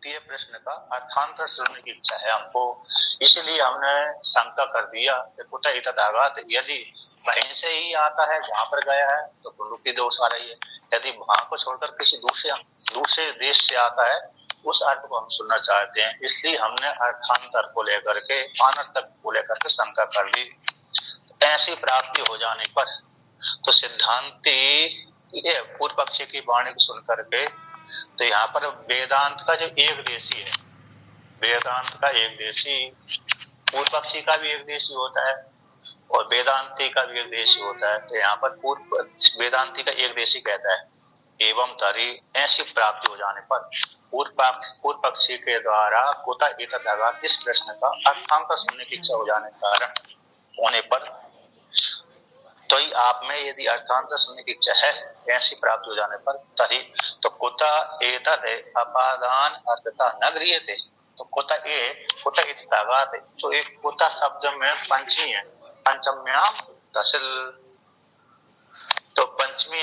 द्वितीय प्रश्न का अर्थांतर सुनने की इच्छा है हमको, इसलिए हमने शंका कर दिया कि कुतः एतद् आघात, यदि वहीं से ही आता है जहां पर गया है तो पुनरुक्ति दोष आ रही है, यदि वहां को छोड़कर किसी दूसरे देश से आता है उस अर्थ को हम सुनना चाहते हैं, इसलिए हमने अर्थांतर को लेकर के अनर्थक को लेकर के शंका कर ली। ऐसी प्राप्ति हो जाने पर तो सिद्धांती पूर्व पक्षी की वाणी को सुन करके, तो यहाँ पर वेदांत का जो एक देशी है, वेदांत का एक देशी पूर्व पक्षी का भी एक देशी होता है और वेदांती का भी एक देशी होता है। तो यहाँ पर पूर्व वेदांती का एक देशी कहता है एवं तरी, ऐसी प्राप्ति हो जाने पर पूर्व पक्षी के द्वारा कुतः एतद् आघात इस प्रश्न का अर्थांतर सुनने की इच्छा हो जाने के कारण होने पर, तो ही आप में यदि अर्थांतर सुनने की इच्छा है ऐसी प्राप्ति हो जाने पर, तही तो कुतः एतद् अपादान अर्थता न गृह्यते, तो कुतः एतद् आघात, तो एक कुतः शब्द में पंचमी है, पंचम्याम तसिल, तो पंचमी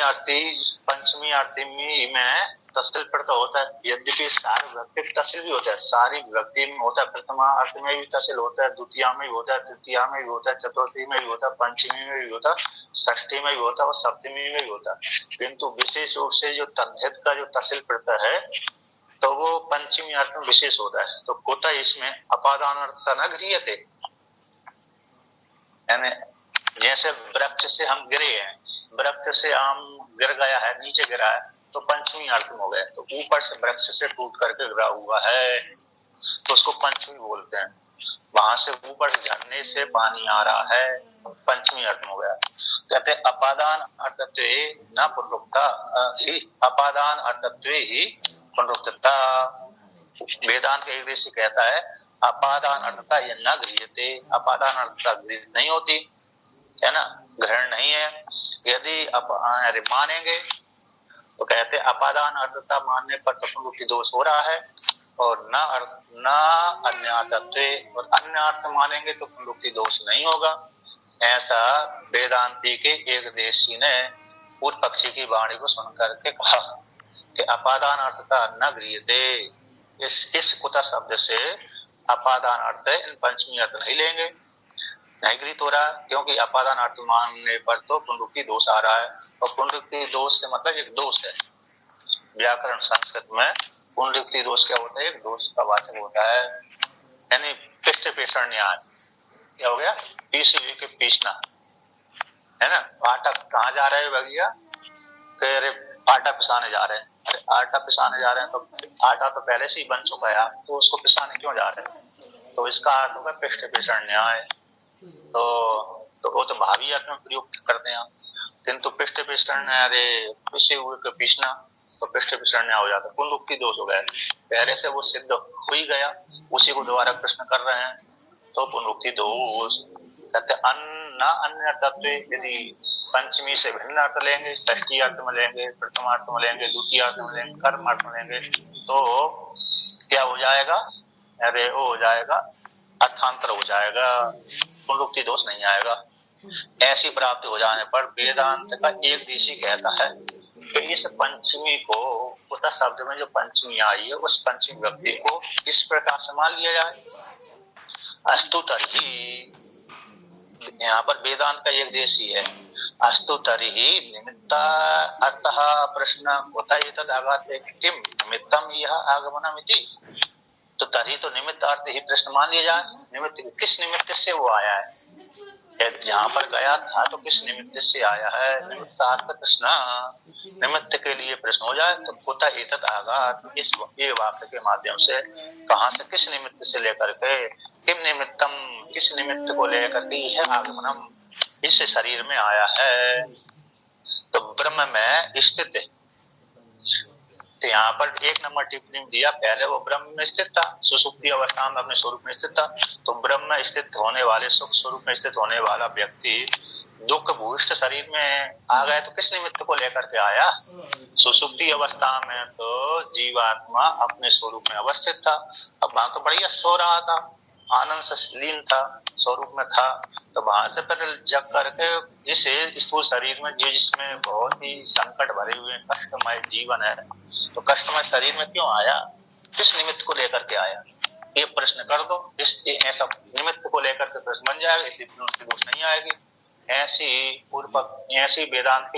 अर्थी में तसिल प्रत्यय होता है, यद्यपि सारी विभक्ति तसिल भी होता है, सारी विभक्ति में होता है, प्रथमा अर्थ में भी तसिल होता है, द्वितीया में भी होता है, तृतीया में भी होता है, चतुर्थी में भी होता है, पंचमी में भी होता है, षष्ठी में भी होता है और सप्तमी में भी होता है। किंतु विशेष रूप से जो तद्धित का जो तसिल प्रत्यय है तो वो पंचमी अर्थ में विशेष होता है। तो कुतः इसमें अपादान अर्थ न गृह्यते, यानी जैसे वृक्ष से हम गिरे हैं, वृक्ष से आम गिर गया है, नीचे गिरा है तो पंचमी अर्थ में हो गया, तो ऊपर से वृक्ष से टूट करके गिरा हुआ है तो उसको पंचमी बोलते हैं, वहां से ऊपर झरने से पानी आ रहा है तो पंचमी अर्थ में हो गया। कहते अपादान अर्थत्व न पुनरुक्ता, अपादान अर्थत्व ही पुनरुक्तता, वेदांत का एक देशी कहता है अपादान अर्थता ये न गृह्यते, अपादान अर्थता गृहित नहीं होती है ना, ग्रहण नहीं है। यदि मानेंगे तो कहते अपादान अर्थता मानने पर तो पुनरुक्ति दोष हो रहा है, और न अन्य अर्थत्व, और अन्य अर्थ मानेंगे तो पुनरुक्ति दोष नहीं होगा। ऐसा वेदांती के एक देशी ने पूर्व पक्षी की वाणी को सुन करके कहा कि अपादान अर्थता न गृह्यते, इस कुतः शब्द से अपादान अर्थ इन पंचमी अर्थ नहीं लेंगे, नहीं गृहित हो रहा है, क्योंकि अपादान अर्थ मानने पर तो पुनरुक्ति दोष आ रहा है, और पुनरुक्ति दोष से मतलब एक दोष है। व्याकरण संस्कृत में पुनरुक्ति दोष क्या होता है, एक दोष का वाचक होता है, यानी पृष्ठ पेषण न्याय। क्या हो गया, पीस के पीसना है ना। आटा कहाँ जा रहे हैं भैया, अरे आटा पिसाने जा रहे हैं, अरे आटा पिसाने जा रहे हैं तो आटा तो पहले से ही बन चुका है, तो उसको पिसाने क्यों जा रहे हैं, तो इसका अर्थ होगा पृष्ठ पेषण न्याय। तो वो तो भावी अर्थ में प्रयोग करते हैं, किंतु पृष्ठ पेषण न्याय, अरे पिसे हुए को पीसना, तो पृष्ठ पेषण न्याय हो जाता है, पुनरुक्ति दोष हो गया, पहले से वो सिद्ध हो ही गया, उसी को दोबारा प्रश्न कर रहे हैं तो पुनरुक्ति दोष। कहते अन्य तत्व, यदि पंचमी से भिन्न अर्थ लेंगे, षष्ठी अर्थ में लेंगे, प्रथम अर्थ में लेंगे, द्वितीय अर्थ में लेंगे, कर्म अर्थ में लेंगे, तो क्या हो जाएगा, अरे वो हो जाएगा अर्थांतर हो जाएगा, पुनरुक्ति दोष नहीं आएगा। ऐसी प्राप्ति हो जाने पर वेदांत का एक देशी कहता है कि इस पंचमी को, कुतः शब्द में जो पंचमी आई है उस पंचमी व्यक्ति को इस प्रकार से मान लिया जाए। अस्तु तर्हि, यहाँ पर वेदांत का एक देशी है, अस्तु तर्हि निमित्ता अर्थः प्रश्न कुतः एतद् आघाते किम निमित्तम यह आगमनम इति, तो तर्हि तो निमित्त अर्थ ही प्रश्न मान लिया जाए, निमित्त किस निमित्त से वो आया है, जहाँ पर गया था तो किस निमित्त से आया है, निमित्तार्थ प्रश्न, निमित्त के लिए प्रश्न हो जाए तो कुतः एतद् आघात, इस ये वाक्य के माध्यम से कहाँ से, किस निमित्त से लेकर के, किम निमित्तम, किस निमित्त को लेकर के यह आगमनम इस शरीर में आया है, तो ब्रह्म में स्थित है। तो यहाँ पर एक नंबर टिप्पणी दिया, पहले वो ब्रह्म में स्थित था, सुसुप्ति अवस्था में अपने स्वरूप में स्थित था, तो ब्रह्म में स्थित होने वाले, सुख स्वरूप में स्थित होने वाला व्यक्ति दुख भूष्ट शरीर में आ गया तो किस निमित्त को लेकर के आया, सुसुप्ति अवस्था में तो जीवात्मा अपने स्वरूप में अवस्थित था, अब वहां तो बढ़िया सो रहा था, आनंद से लीन था, स्वरूप में था, तो वहां से फिर जग करके इस स्थूल शरीर में जिसमें बहुत ही संकट भरे हुए कष्टमय जीवन है, तो कष्टमय शरीर में क्यों आया, किस निमित्त को लेकर के आया, ये प्रश्न कर दो, इस ऐसा निमित्त को लेकर के प्रश्न बन जाएगा, इसलिए पुनरुक्ति दोष नहीं आएगी। ऐसी वेदांत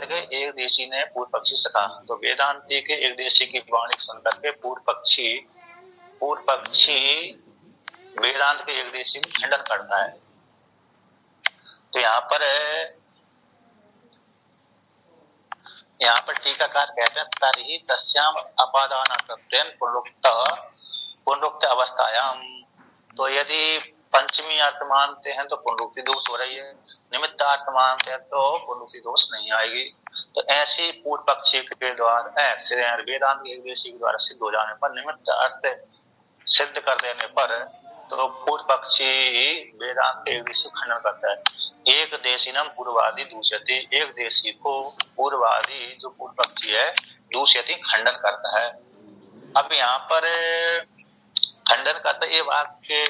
के एक देशी ने पूर्व पक्षी से कहा, तो वेदांति के एक देशी की वाणी सुनकर के पूर्व पक्षी वेदांत के एक देशी में खंडन करता है। तो यहाँ पर टीकाकार कहते हैं तर्हि तस्याम अपादानत्वेन पुनरुक्त अवस्थायाम, तो यदि पंचमी अर्थ मानते हैं तो पुनरुक्ति दोष हो रही है, निमित्त अर्थ मानते हैं तो पुनरुक्ति दोष नहीं आएगी। तो ऐसी पूर्व पक्षी के द्वारा वेदांत के एक देशी के द्वारा सिद्ध हो जाने पर, निमित्त अर्थ सिद्ध कर देने पर, तो पूर्व पक्षी वेदांत के एक देशी खंडन करता है। एक देशीनम पूर्वादि दूषयति, एक देशी को पूर्वादि जो पूर्व पक्षी है दूषयति खंडन करता है। अब यहाँ पर खंडन करता ये वाक्य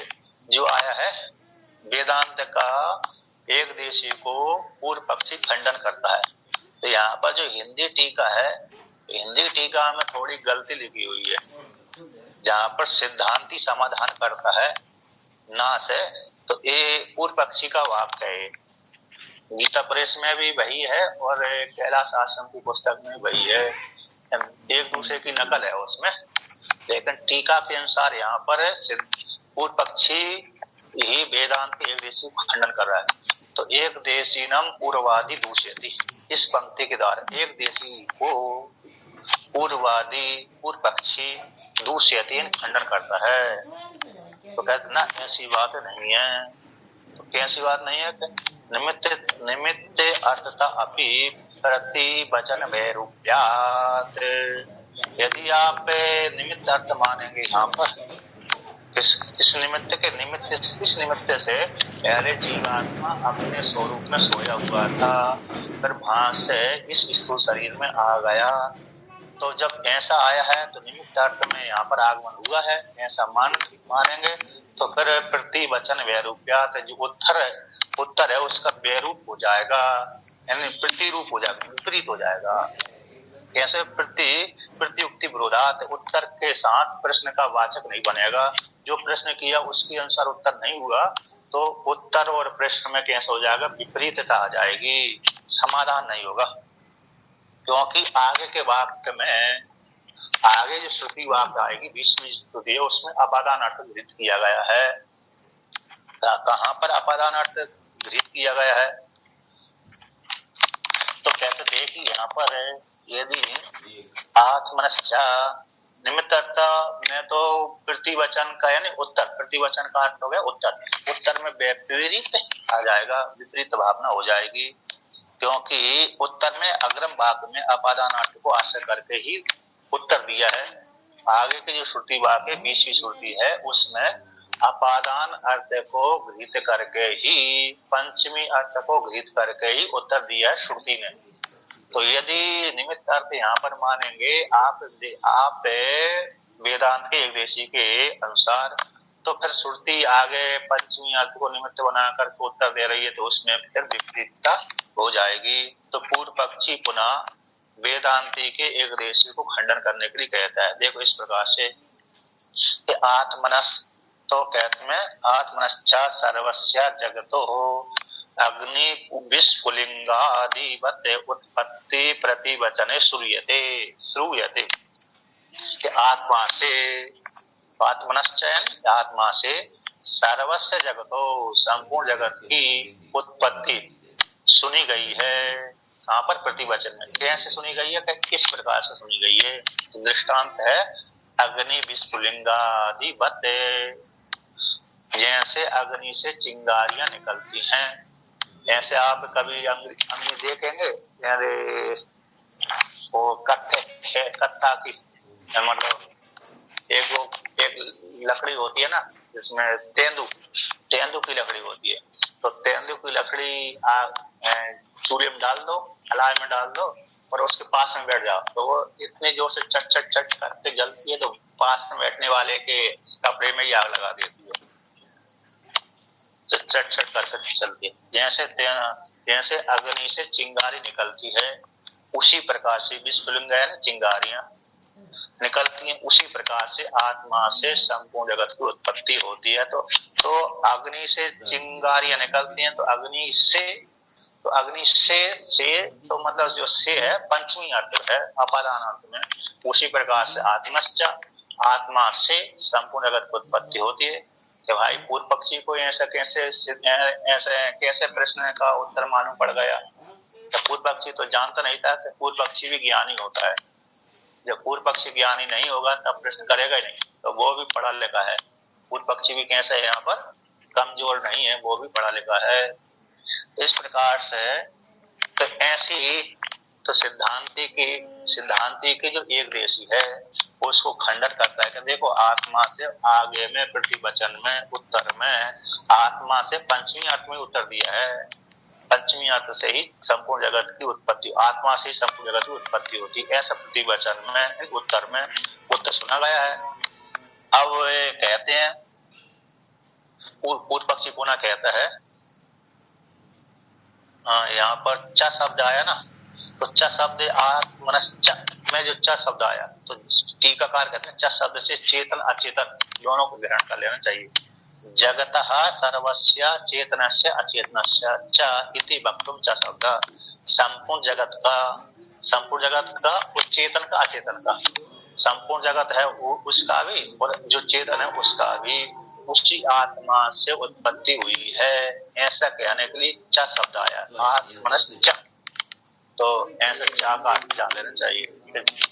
जो आया है, वेदांत का एक देशी को पूर्व पक्षी खंडन करता है। तो यहाँ पर जो हिंदी टीका है, हिंदी टीका में थोड़ी गलती लिखी हुई है, जहाँ पर सिद्धांती समाधान करता है ना से, तो ये पूर्व पक्षी का वाक्य है। गीता प्रेस में भी वही है और कैलाश आश्रम की पुस्तक में वही है, एक दूसरे की नकल है उसमें, लेकिन टीका के अनुसार यहाँ पर पूर्व पक्षी ही वेदांत के एक देशी को खंडन कर रहा है। तो एक देशीनम पूर्वादि दूषयति, इस पंक्ति के द्वारा एक देशी को पूर्व पक्षी दूषयति खंडन करता है। तो कहते ना ऐसी बात नहीं है। तो कैसी बात नहीं है? निमित्त अर्थता अपि प्रतिवचन वैरूप्यात्, यदि आप निमित्त अर्थ मानेंगे यहाँ पर, किस निमित्त से पहले जीवात्मा अपने स्वरूप में सोया हुआ था, फिर भास से इस स्थूल शरीर में आ गया। तो जब ऐसा आया है तो निमित्त अर्थ में यहाँ पर आगमन हुआ है, ऐसा मानेंगे तो फिर प्रतिवचन वैरूप्यात्, जो उत्तर है उसका वैरूप हो जाएगा, यानी प्रतिरूप हो जाएगा, विपरीत हो जाएगा। कैसे? प्रतियुक्ति विरोधात, उत्तर के साथ प्रश्न का वाचक नहीं बनेगा। जो प्रश्न किया उसके अनुसार उत्तर नहीं हुआ तो उत्तर और प्रश्न में कैसे हो जाएगा? विपरीतता आ जाएगी, समाधान नहीं होगा। क्योंकि आगे के वाक्य में, आगे जो श्रुति वाक्य आएगी 20वीं श्रुति है, उसमें अपादान अर्थ गृहीत किया गया है। कहाँ पर अपादान अर्थ गृहीत किया गया है? तो कहते देखिए यहाँ पर यदि आत्मनश्चा निमित्त अर्थ में तो प्रतिवचन का यानी उत्तर, प्रतिवचन का अर्थ हो गया उत्तर में विपरीत आ जाएगा, विपरीत भावना हो जाएगी। क्योंकि उत्तर में अग्रम वाक्य में अपादानार्थ को आश्रय करके ही उत्तर दिया है। आगे के जो श्रुति वाक्य 20वीं श्रुति है उसमें अपादान अर्थ को गृहीत करके ही, पंचमी अर्थ को गृहीत करके ही उत्तर दिया है श्रुति ने। तो यदि निमित्त अर्थ यहाँ पर मानेंगे आप वेदांत के एक देशी के अनुसार, तो फिर श्रुति आगे पंचमी अर्थ को निमित्त बनाकर तो उत्तर दे रही है, तो उसमें फिर विपरीतता हो जाएगी। तो पूर्व पक्षी पुनः वेदांती के एक देशी को खंडन करने के लिए कहता है। देखो इस प्रकार से कि आत्मनस, तो कहते हैं आत्मनश्चा सर्वस्या जगतो अग्नि विस्फुलिंगादिवत् उत्पत्ति प्रतिवचने श्रूयते कि आत्मा से, आत्मनश्चयन आत्मा से सर्वस्व जगतो, संपूर्ण जगत की उत्पत्ति सुनी गई है। कहाँ पर? प्रतिवचन में। कैसे सुनी गई है? किस प्रकार से सुनी गई है? दृष्टांत है अग्नि विस्फुलिंगादिवत्, जैसे अग्नि से चिंगारियां निकलती हैं, ऐसे आप कभी अग्नि देखेंगे, वो कत्था की मतलब एक लकड़ी होती है ना, जिसमें तेंदू की लकड़ी होती है, तो तेंदू की लकड़ी सूर्य में डाल दो, कलाई में डाल दो और उसके पास में बैठ जाओ, तो वो इतने जोर से चट चट चट करके जलती है, तो पास में बैठने वाले के कपड़े में ही आग लगा देती है, तो चट चट करके चलती है। जैसे अग्नि से चिंगारी निकलती है, उसी प्रकार से विस्फुलिंग है ना चिंगारियां, निकलती हैं, उसी प्रकार से आत्मा से संपूर्ण जगत की उत्पत्ति होती है। तो अग्नि से चिंगारियां निकलती हैं, तो अग्नि से तो मतलब जो से है पंचमी अर्थ है अपादान अर्थ में, उसी प्रकार से आत्मा से संपूर्ण जगत की उत्पत्ति होती है। कि भाई पूर्व पक्षी को ऐसा कैसे प्रश्न का उत्तर मालूम पड़ गया? तो पूर्व पक्षी तो जानता नहीं था कि पूर्व पक्षी भी ज्ञानी होता है। जब पूर्व पक्षी ज्ञानी नहीं होगा तब प्रश्न करेगा ही नहीं, तो वो भी पढ़ा लिखा है। पूर्व पक्षी भी कैसे है, यहाँ पर कमजोर नहीं है, वो भी पढ़ा लिखा है। इस प्रकार से तो ऐसी तो सिद्धांति की जो एक देशी है उसको खंडन करता है कि देखो आत्मा से आगे में प्रतिवचन में उत्तर में आत्मा से पंचमी अर्थ में उत्तर दिया है। पंचमी अर्थ से ही संपूर्ण जगत की उत्पत्ति, आत्मा से ही संपूर्ण जगत की उत्पत्ति होती है, ऐसा प्रतिवचन में उत्तर में उत्तर सुना गया है। अब कहते हैं पूर्व पक्षी पुनः कहता है, यहाँ पर च शब्द आया ना, तो च शब्द आत्मनश्च में जो च शब्द आया तो टीकाकार कहते हैं च शब्द से चेतन अचेतन दोनों को ग्रहण कर लेना चाहिए। जगतः सर्वस्य चेतनस्य अचेतनस्य च इति वक्तुम च शब्द, संपूर्ण जगत का उस चेतन का अचेतन का, संपूर्ण जगत है उसका भी और जो चेतन है उसका भी उसी आत्मा से उत्पत्ति हुई है, ऐसा कहने के लिए च शब्द आया आत्मनश्च। तो ऐसा चा का जान लेना चाहिए।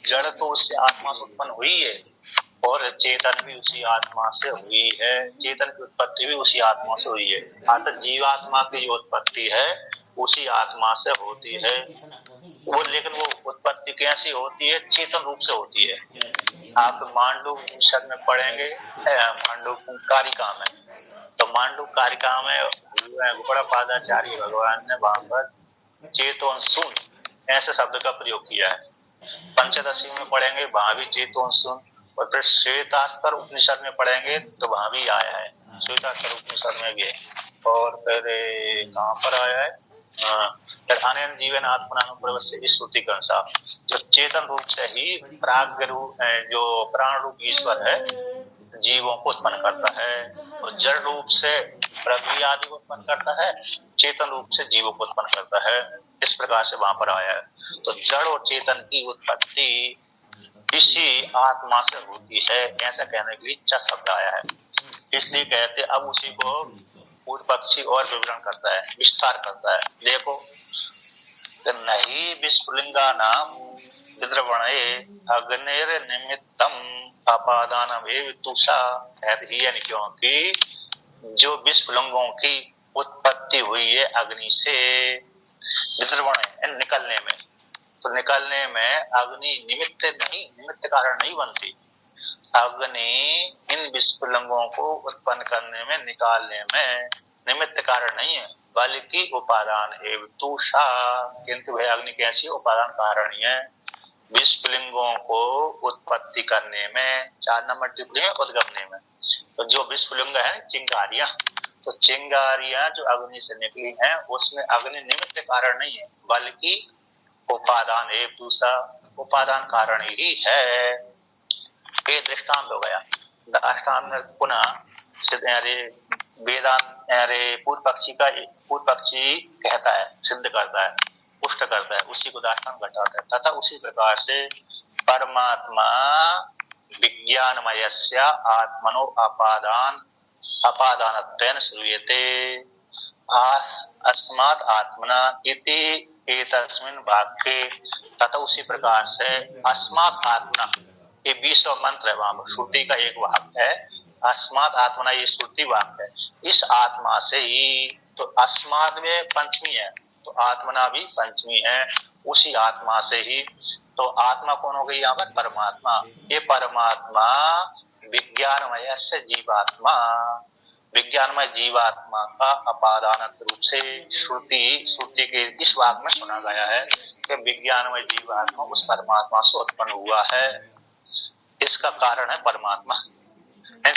जड़ तो उससे आत्मा से उत्पन्न हुई है और चेतन भी उसी आत्मा से हुई है, चेतन की उत्पत्ति भी उसी आत्मा से हुई है। अर्थात जीवात्मा की जो उत्पत्ति है उसी आत्मा से होती है वो, लेकिन वो उत्पत्ति कैसी होती है? चेतन रूप से होती है। आप मांडू उपनिषद में पढ़ेंगे, मांडू कारिका में, तो मांडू कारिका में गौड़पादाचार्य भगवान ने वहां पर चेतोन सुन ऐसे शब्द का प्रयोग किया है। पंचदशी में पढ़ेंगे वहां भी चेतोन सुन, और फिर श्वेतास्तर उपनिषद में पढ़ेंगे तो वहां भी आया है, श्वेतास्तर उपनिषद में भी है। और फिर कहाँ पर आया है? प्रधान जीवन आत्मनानुप्रवस्य इस श्रुति के अनुसार जो चेतन रूप से ही प्राग्ञ रूप जो प्राण रूप ईश्वर है जीवों को उत्पन्न करता है, और जड़ रूप से पृथ्वी आदि को उत्पन्न करता है, चेतन रूप से जीवों को उत्पन्न करता है। इस प्रकार से वहां पर आया है। तो जड़ और चेतन की उत्पत्ति इसी आत्मा से होती है, ऐसा कहने के लिए च शब्द आया है। इसलिए कहते अब उसी को पूर्व पक्षी और विवरण करता है, विस्तार करता है। देखो नहीं विस्फुलिंगा नाम विद्रवणे अग्निर निमित्तम अपादानम एवतुषा, क्योंकि जो विस्फुलिंगों की उत्पत्ति हुई है अग्नि से, विद्रवणे निकलने में, तो निकलने में अग्नि निमित्त कारण नहीं बनती। अग्नि इन विस्फुलिंगों को उत्पन्न करने में, निकालने में निमित्त कारण नहीं है, बल्कि उपादान हेतुषा। किंतु वह अग्नि कैसी उपादान कारण ही है विस्फुलिंगों को उत्पत्ति करने में, 4 नंबर टिप्पणी में उद्गमने में। तो जो विस्फुलिंग है चिंगारियां, तो चिंगारियां जो अग्नि से निकली हैं उसमें अग्नि निमित्त कारण नहीं है, बल्कि उपादान हेतुषा, उपादान कारण ही है। ये दृष्टांत हो गया। दृष्टांत में पुनः वेदांत पूर्व पक्षी कहता है, सिद्ध करता है, पुष्ट करता है, उसी को दृष्टांत घटाता है। तथा उसी प्रकार से परमात्मा विज्ञानमयस्य आत्मनो अपादानत्वेन श्रूयते अस्मात् आत्मना इति एतस्मिन् वाक्ये। तथा उसी प्रकार से अस्मात् आत्मना, ये 20वां मंत्र है, वहां पर श्रुति का एक वाक्य है, अस्मात् आत्मना, ये श्रुति वाक्य है। इस आत्मा से ही, तो अस्मात् में पंचमी है तो आत्मना भी पंचमी है, उसी आत्मा से ही। तो आत्मा कौन हो गई यहाँ पर? परमात्मा। ये परमात्मा विज्ञानमय से जीवात्मा, विज्ञानमय जीवात्मा का अपादान रूप से श्रुति के इस वाक्य में सुना गया है कि विज्ञानमय जीवात्मा उस परमात्मा से उत्पन्न हुआ है। इसका कारण है परमात्मा।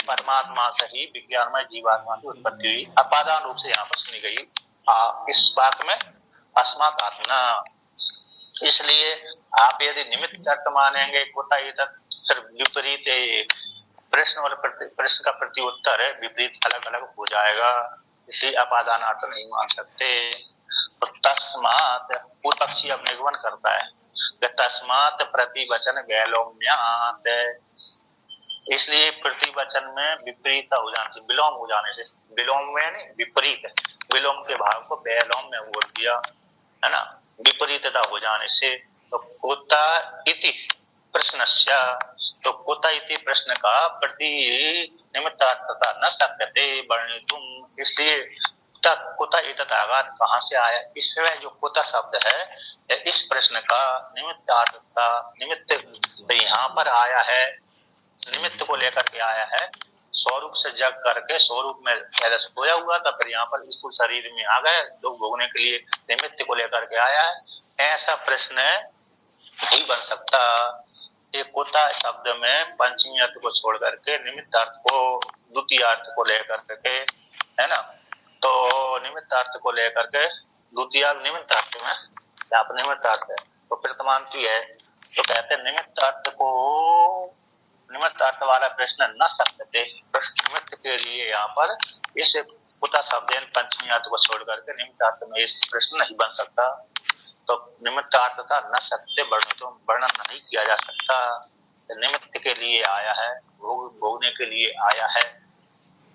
परमात्मा से ही विज्ञानमय जीवात्मा की उत्पत्ति हुई, अपादान रूप से यहाँ पर सुनी गई इस वाक्य में अस्मात् आत्मना। इसलिए आप यदि निमित्त अर्थ मानेंगे कुतः एतत् फिर विपरीत प्रश्न और प्रश्न का प्रति उत्तर है विपरीत अलग अलग हो जाएगा, इसलिए अपादानार्थ नहीं मान सकते। तो तस्मात् पूर्व पक्षी अब निगमन करता है तस्मात् प्रतिवचन वैलोम्यात्, इसलिए प्रतिवचन में विपरीत हो जाने से, विलोम हो जाने से, विलोम में नहीं विपरीत, विलोम के भाव को वैलोम में बोल दिया है ना, विपरीतता हो जाने से। तो कुत इति प्रश्नस्य, तो कुत इति प्रश्न का प्रति निमित्तार्थता न शक्यते वर्णितुम, इसलिए कुत इतत आघात कहाँ से आया, इसमें जो कुत शब्द है इस प्रश्न का निमित्तार्थता, निमित्त यहाँ पर आया है, निमित्त को लेकर के आया है, स्वरूप से जग करके स्वरूप में पहले सोया हुआ था, फिर यहाँ पर स्थूल शरीर में आ गए, दुख भोगने के लिए निमित्त को लेकर के आया है, ऐसा प्रश्न नहीं बन सकता। एक कुता शब्द में पंचमी अर्थ को छोड़ करके निमित्त अर्थ को, द्वितीय अर्थ को लेकर के, है ना, तो निमित्त अर्थ को लेकर के द्वितीय निमित्त अर्थ में यहाँ पर निमित्त अर्थ है तो प्रथमांती है, तो कहते हैं निमित्त अर्थ को, निमित्त अर्थ वाला प्रश्न न सकते, प्रश्न निमित्त के लिए यहाँ पर इस कुता शब्द पंचमी अर्थ को छोड़ करके निमित्त अर्थ में इस प्रश्न नहीं बन सकता। तो निमित्त अर्थ था न सकते वर्णन नहीं किया जा सकता, निमित्त के लिए आया है, भोगने के लिए आया है,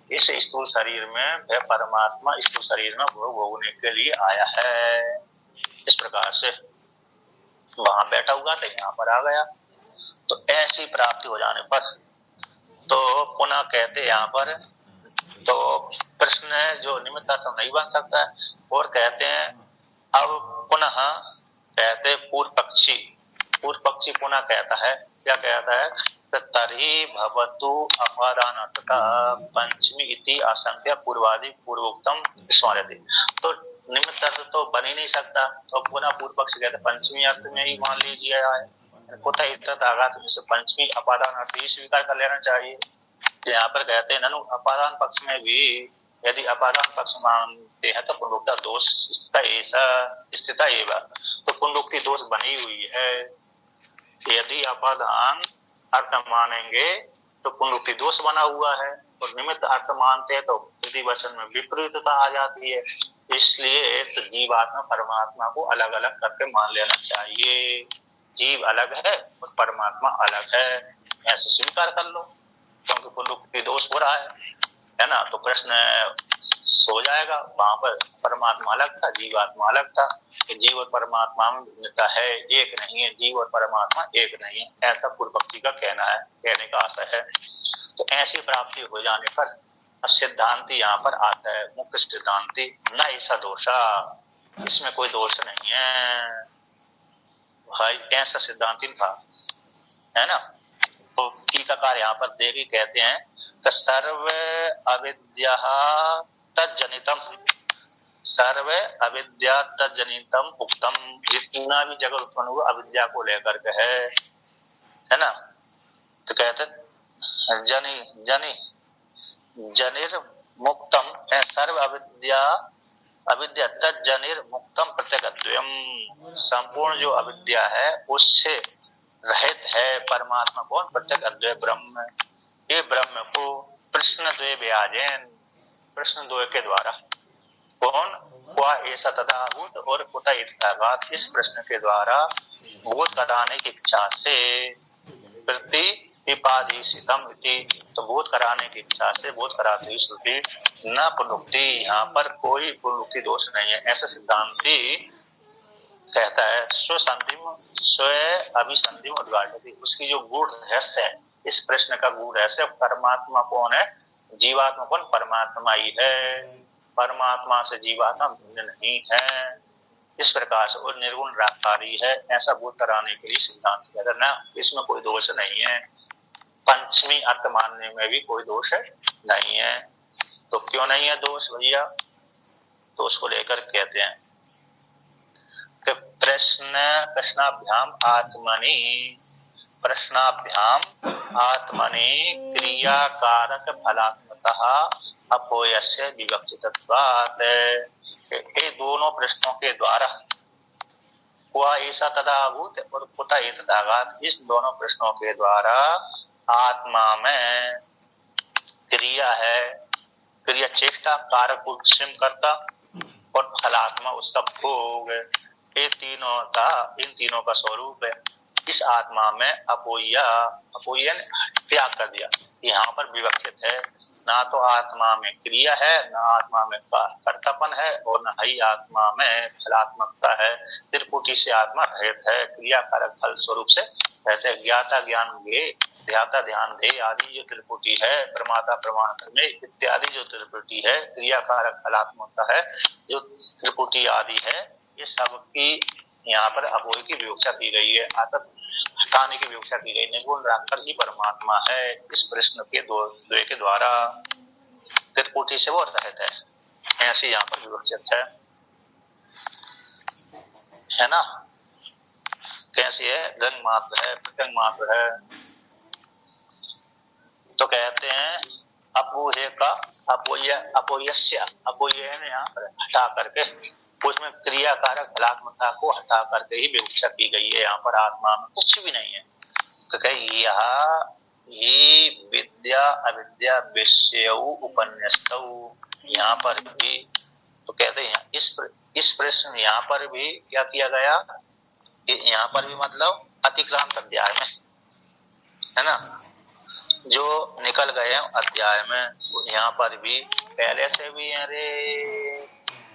इस स्थूल शरीर में वह परमात्मा स्थूल शरीर में भोग भोगने के लिए आया है। इस प्रकार से वहां बैठा हुआ था, यहाँ पर आ गया, तो ऐसी प्राप्ति हो जाने पर तो पुनः कहते यहाँ पर तो प्रश्न जो निमित्त अर्थ नहीं बन सकता है, और कहते हैं अब पुनः कहते पूर्व पक्षी पुनः कहता है, क्या कहता है, तर्हि भवतु अपादानर्थता पंचमी इति आशंक्य पूर्वादि पूर्वोक्तम स्मरति, तो निमित्त अर्थ तो बन ही नहीं सकता, तो पुनः पूर्व पक्ष कहते पंचमी अर्थ में ही मान लीजिए आए, कुतः इत्यत आघात से पंचमी अपादान अर्थ ही स्वीकार कर लेना चाहिए। यहाँ पर कहते हैं ननु अपादान पक्ष में भी यदि अपादान पक्ष मानते हैं तो पुनरुक्ता दोष स्थित एवं, तो पुनरुक्ति दोष बनी हुई है, यदि अपादान अर्थ मानेंगे तो पुनरुक्ति दोष बना हुआ है, और निमित्त अर्थ मानते हैं तो प्रतिवचन में विपरीतता आ जाती है, इसलिए तो जीवात्मा परमात्मा को अलग अलग करके मान लेना चाहिए, जीव अलग है और परमात्मा अलग है, ऐसे स्वीकार कर लो, क्योंकि पुनरुक्ति दोष हो रहा है ना, तो प्रश्न सो जाएगा, वहां पर परमात्मा अलग था, जीवात्मा अलग था, जीव और परमात्मा में भिन्नता है, एक नहीं है, जीव और परमात्मा एक नहीं है, ऐसा पूर्व पक्षी का कहना है, कहने का आशय है। तो ऐसी प्राप्ति हो जाने पर अब सिद्धांति यहाँ पर आता है, मुख्य सिद्धांति, न ऐसा दोषा, इसमें कोई दोष नहीं है भाई, ऐसा सिद्धांति था, है ना। तो टीकाकार यहाँ पर देवी कहते हैं कि सर्व अविद्या तज्जनितम, सर्व अविद्या तज्जनितम उक्तम, जितना भी जगत उत्पन्न हुआ अविद्या को लेकर के है ना, तो कहते जनिर मुक्तम, सर्व अविद्या तज्जनिर मुक्तम प्रत्यगद्वयम, संपूर्ण जो अविद्या है उससे रहित है परमात्मा कौन, प्रत्येक अद्वैत ब्रह्म, ये ब्रह्म को प्रश्न द्वय व्याजेन, प्रश्न द्वय के द्वारा कौन, क्या ऐसा तथाभूत और कुतः इत्यागात, इस प्रश्न के द्वारा बोध कराने की इच्छा से प्रतिपादितम इति, तो बोध कराने की इच्छा से बोध कराती हुई श्रुति न पुनरुक्ति, यहाँ पर कोई पुनरुक्ति दोष नहीं है, ऐसा सिद्धांति कहता है। स्व अभिसंधिम उद्घाटति, उसकी जो गूढ़ रहस्य है, इस प्रश्न का गूढ़ रहस्य, परमात्मा कौन है, जीवात्मा कौन, परमात्मा ही है, परमात्मा से जीवात्मा भिन्न नहीं है, इस प्रकार से और निर्गुण निराकारी है, ऐसा बोध कराने के लिए सिद्धांत कहता है ना, इसमें कोई दोष नहीं है, पंचमी अर्थ मानने में भी कोई दोष नहीं है। तो क्यों नहीं है दोष भैया, तो उसको लेकर कहते हैं कि प्रश्नाभ्याम आत्मनि क्रियाकारक फलात्मतः अपोयस्य विवक्षितत्वात्, ये दोनों प्रश्नों के द्वारा क्वा ऐसा तदाभूत और कुत एतदागात, इस दोनों प्रश्नों के द्वारा आत्मा में क्रिया है, क्रिया चेष्टा, कारक स्वयं करता और फलात्मा उसका भोग, ये इन तीनों का स्वरूप है। इस आत्मा में अपोयन त्याग कर दिया, यहाँ पर विवक्षित है। ना तो आत्मा में क्रिया है, ना आत्मा में कर्तापन है, और न ही आत्मा में फलात्मकता है। त्रिपुटी से आत्मा रहित है, क्रिया कारक फल स्वरूप से रहते। ज्ञाता ज्ञान गे, ध्याता ध्यान दे आदि जो त्रिपुटी है, प्रमाता प्रमाण में इत्यादि जो त्रिपुटी है, क्रिया कारक फलात्मकता है जो त्रिपुटी आदि है, ये सबकी यहाँ पर अपोय की विवक्षा की गई है, आतत हटाने की विवक्षा की गई। निर्गुण निराकार ही परमात्मा है, इस प्रश्न के द्वय के द्वारा त्रिपुटी से वो रहित है, ऐसे यहाँ पर विवक्षित है ना। कैसी है? रंग मात्र है, प्रत्यंग मात्र है। तो कहते हैं अपोहे का अपोय ने यहाँ पर हटा करके, उसमें क्रिया कारक फलात्मकता को हटा करके ही विवक्षा की गई है। यहाँ पर आत्मा में कुछ भी नहीं है। तो ये विद्या अविद्या विषय उपन्यस्त, यहाँ पर भी तो कहते हैं इस प्रश्न यहाँ पर भी क्या किया गया, यहाँ पर भी मतलब अतिक्रांत अध्याय में है ना, जो निकल गए अध्याय में, यहाँ पर भी पहले से भी, अरे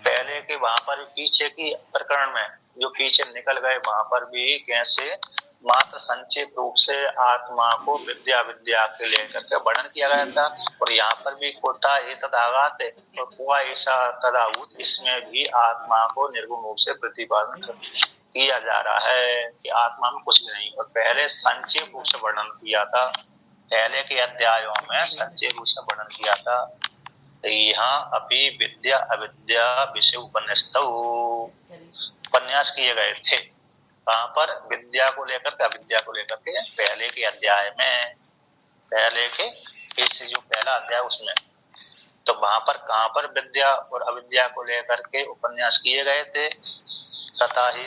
पहले के वहां पर पीछे की प्रकरण में जो पीछे निकल गए, वहां पर भी कैसे मात्र संक्षेप रूप से आत्मा को विद्या विद्या के लेकर के वर्णन किया गया था। और यहाँ पर भी कोटा ये तदागात और कुआ ऐसा तदाभूत, इसमें भी आत्मा को निर्गुण रूप से प्रतिपादन किया जा रहा है कि आत्मा में कुछ भी नहीं। और पहले संक्षेप रूप से वर्णन किया था, पहले के अध्यायों में संक्षेप रूप से वर्णन किया था। तो यहाँ अभी विद्या अविद्या विषय उपन्यास किए गए थे, वहां पर विद्या को लेकर के अविद्या को लेकर के पहले के अध्याय में, पहले के इससे जो पहला अध्याय उसमें, तो वहां पर कहां पर विद्या और अविद्या को लेकर के उपन्यास किए गए थे। तथा ही